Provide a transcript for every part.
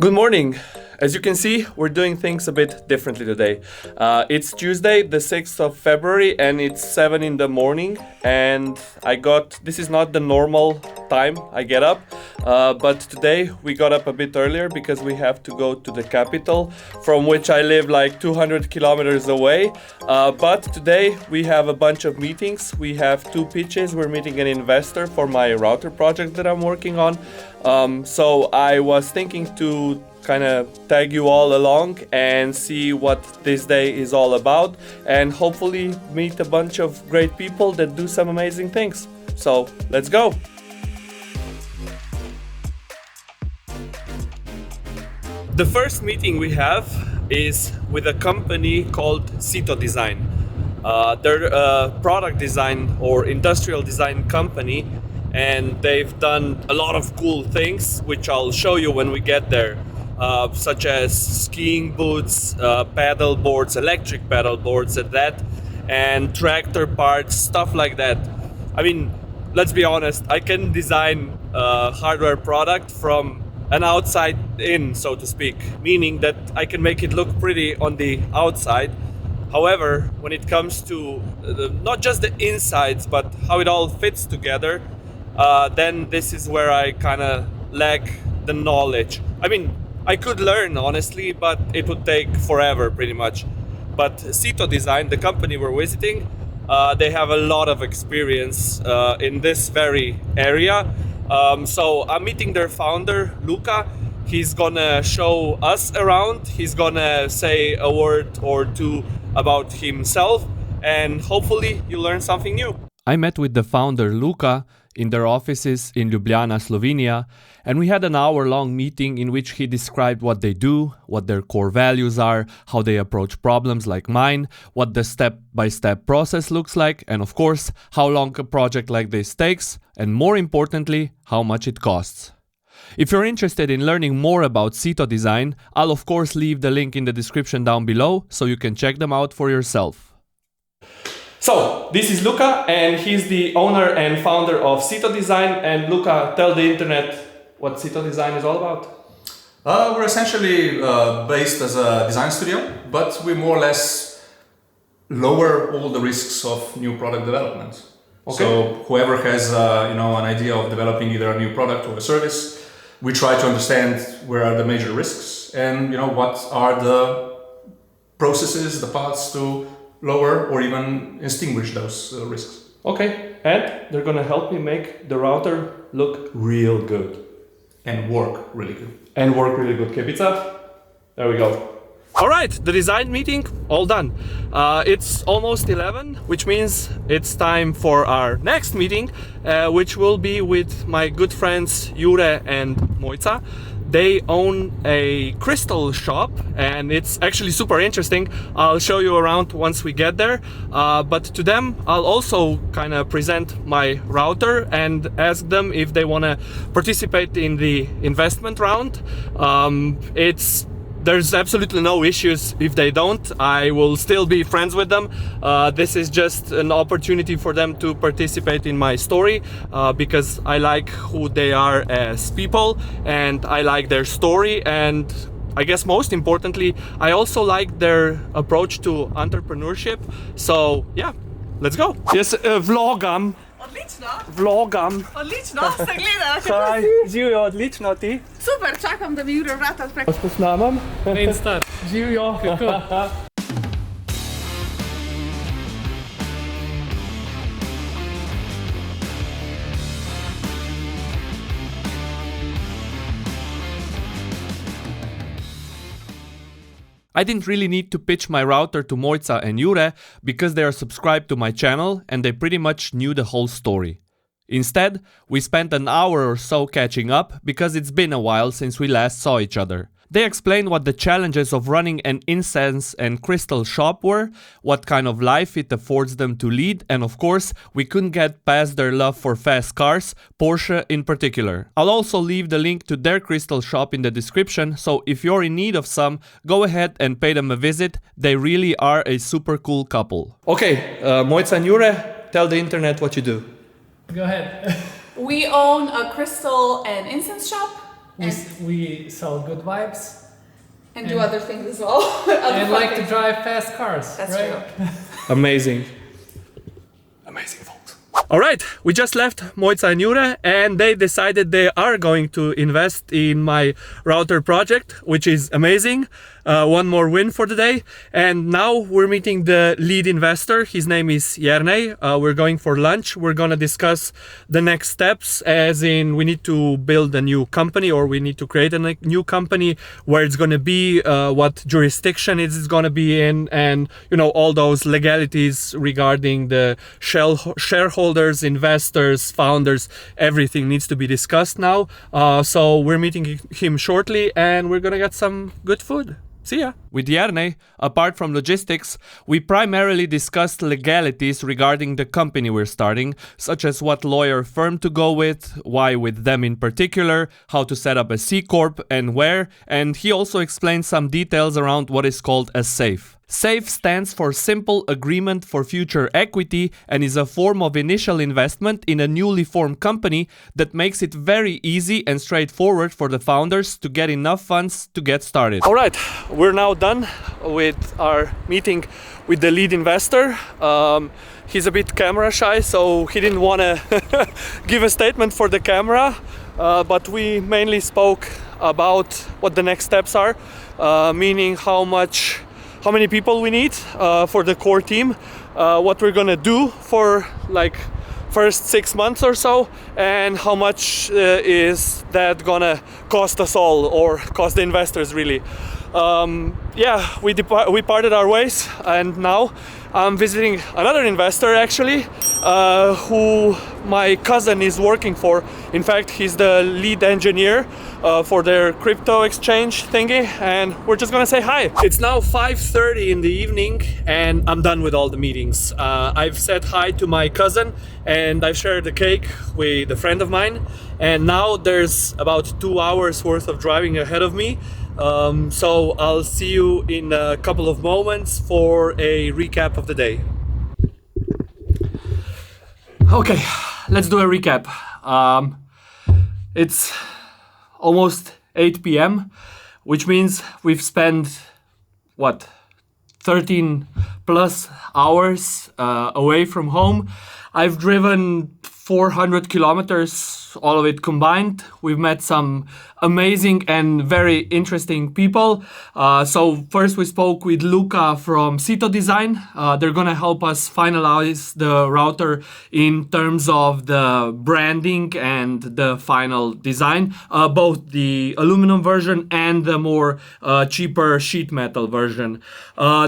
Good morning. As you can see, we're doing things a bit differently today. It's Tuesday, the 6th of February, and it's 7 in the morning. And this is not the normal time I get up, but today we got up a bit earlier because we have to go to the capital, from which I live like 200 kilometers away. But today we have a bunch of meetings. We have two pitches. We're meeting an investor for my router project that I'm working on. So I was thinking to kind of tag you all along and see what this day is all about, and hopefully meet a bunch of great people that do some amazing things. So let's go. The first meeting we have is with a company called Cito Design. They're a product design or industrial design company, and they've done a lot of cool things, which I'll show you when we get there. Such as skiing boots, paddle boards, electric paddle boards at that, and tractor parts, stuff like that. I mean, let's be honest, I can design a hardware product from an outside in, so to speak, meaning that I can make it look pretty on the outside. However, when it comes to not just the insides, but how it all fits together, then this is where I kind of lack the knowledge. I mean, I could learn, honestly, but it would take forever, pretty much. But Cito Design, the company we're visiting, they have a lot of experience in this very area. So I'm meeting their founder, Luca. He's gonna show us around. He's gonna say a word or two about himself, and hopefully you learn something new. I met with the founder, Luca, in their offices in Ljubljana, Slovenia, and we had an hour-long meeting in which he described what they do, what their core values are, how they approach problems like mine, what the step-by-step process looks like, and of course, how long a project like this takes, and more importantly, how much it costs. If you're interested in learning more about Cito Design, I'll of course leave the link in the description down below so you can check them out for yourself. So, this is Luca, and he's the owner and founder of Cito Design. And Luca, tell the internet what Cito Design is all about. We're essentially based as a design studio, but we more or less lower all the risks of new product development. Okay. So whoever has an idea of developing either a new product or a service, we try to understand where are the major risks and what are the processes, the paths to lower or even extinguish those risks. Okay, and they're gonna help me make the router look real good. And work really good. Okay, pizza. There we go. All right, the design meeting, all done. It's almost 11, which means it's time for our next meeting, which will be with my good friends Jure and Mojca. They own a crystal shop, and it's actually super interesting. I'll show you around once we get there. But to them, I'll also kind of present my router and ask them if they want to participate in the investment round. There's absolutely no issues if they don't. I will still be friends with them. This is just an opportunity for them to participate in my story because I like who they are as people and I like their story, and I guess most importantly, I also like their approach to entrepreneurship. So yeah, let's go. Yes, vlogam. Vlogam. Odlično, se gledaš. Kaj, živijo, odlično, ti? Super, čakam, da mi Jure vrata odpre. Vas posnamam? In star. Živijo. I didn't really need to pitch my router to Mojca and Jure because they are subscribed to my channel and they pretty much knew the whole story. Instead, we spent an hour or so catching up because it's been a while since we last saw each other. They explained what the challenges of running an incense and crystal shop were, what kind of life it affords them to lead, and of course, we couldn't get past their love for fast cars, Porsche in particular. I'll also leave the link to their crystal shop in the description, so if you're in need of some, go ahead and pay them a visit. They really are a super cool couple. Okay, Mojca and Jure, tell the internet what you do. Go ahead. We own a crystal and incense shop. we sell good vibes And do other things as well. and like to drive fast cars. That's right? true. Amazing. Amazing, folks. All right, we just left Mojca and Jure, and they decided they are going to invest in my router project, which is amazing. One more win for the day. And now we're meeting the lead investor. His name is Jerne. We're going for lunch. We're going to discuss the next steps, as in we need to build a new company, or we need to create a new company, where it's going to be, what jurisdiction it's going to be in, and all those legalities regarding the shareholders, investors, founders. Everything needs to be discussed now. So we're meeting him shortly, and we're going to get some good food. See ya! With Jerne, apart from logistics, we primarily discussed legalities regarding the company we're starting, such as what lawyer firm to go with, why with them in particular, how to set up a C Corp and where, and he also explained some details around what is called a SAFE. SAFE stands for Simple Agreement for Future Equity and is a form of initial investment in a newly formed company that makes it very easy and straightforward for the founders to get enough funds to get started. All right, we're now done with our meeting with the lead investor. He's a bit camera shy, so he didn't want to give a statement for the camera, but we mainly spoke about what the next steps are, meaning how many people we need for the core team, what we're gonna do for like first 6 months or so, and how much is that gonna cost us all, or cost the investors really. Yeah, we parted our ways, and now I'm visiting another investor actually, who my cousin is working for. In fact, he's the lead engineer for their crypto exchange thingy, and we're just gonna say hi. It's now 5:30 in the evening, and I'm done with all the meetings. I've said hi to my cousin, and I've shared a cake with a friend of mine, and now there's about 2 hours worth of driving ahead of me. So I'll see you in a couple of moments for a recap of the day. Okay, let's do a recap. It's almost 8 p.m., which means we've spent, 13 plus hours away from home. I've driven 400 kilometers, all of it combined. We've met some amazing and very interesting people. So first we spoke with Luca from Cito Design. They're gonna help us finalize the router in terms of the branding and the final design, both the aluminum version and the more cheaper sheet metal version.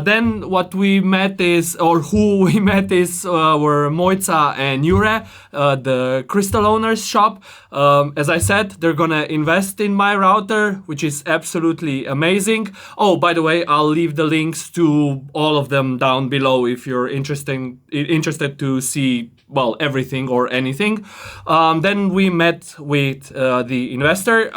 Then what we met is, or who we met is, were Mojca and Jure, the crystal owners shop. As I said, they're gonna invest in my router, which is absolutely amazing. Oh, by the way, I'll leave the links to all of them down below if you're interested to see, well, everything or anything. Then we met with the investor.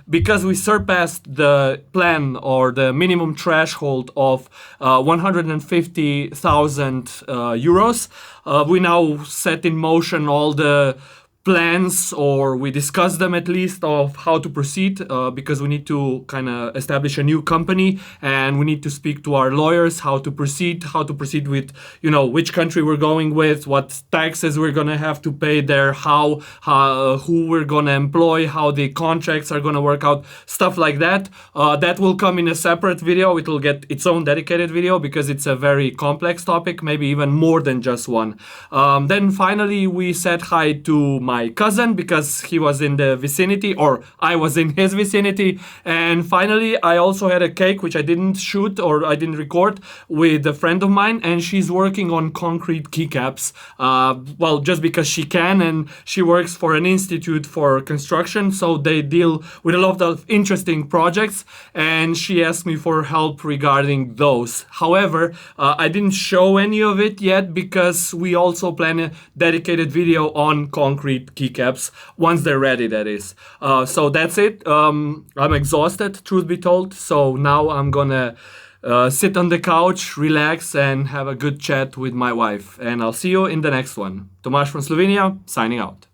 Because we surpassed the plan or the minimum threshold of 150,000 euros, we now set in motion all the plans, or we discussed them at least, of how to proceed, because we need to kind of establish a new company, and we need to speak to our lawyers how to proceed with, which country we're going with, what taxes we're gonna have to pay there, who we're gonna employ, how the contracts are gonna work out, stuff like that. That will come in a separate video. It will get its own dedicated video because it's a very complex topic, maybe even more than just one. Then finally we said hi to my cousin because he was in the vicinity, or I was in his vicinity. And finally I also had a cake, which I didn't shoot or I didn't record, with a friend of mine, and she's working on concrete keycaps, well, just because she can, and she works for an institute for construction, so they deal with a lot of interesting projects, and she asked me for help regarding those. However, I didn't show any of it yet because we also plan a dedicated video on concrete keycaps once they're ready, that is. So that's it. I'm exhausted, truth be told, so now I'm gonna sit on the couch, relax, and have a good chat with my wife, and I'll see you in the next one. Tomasz from Slovenia, signing out.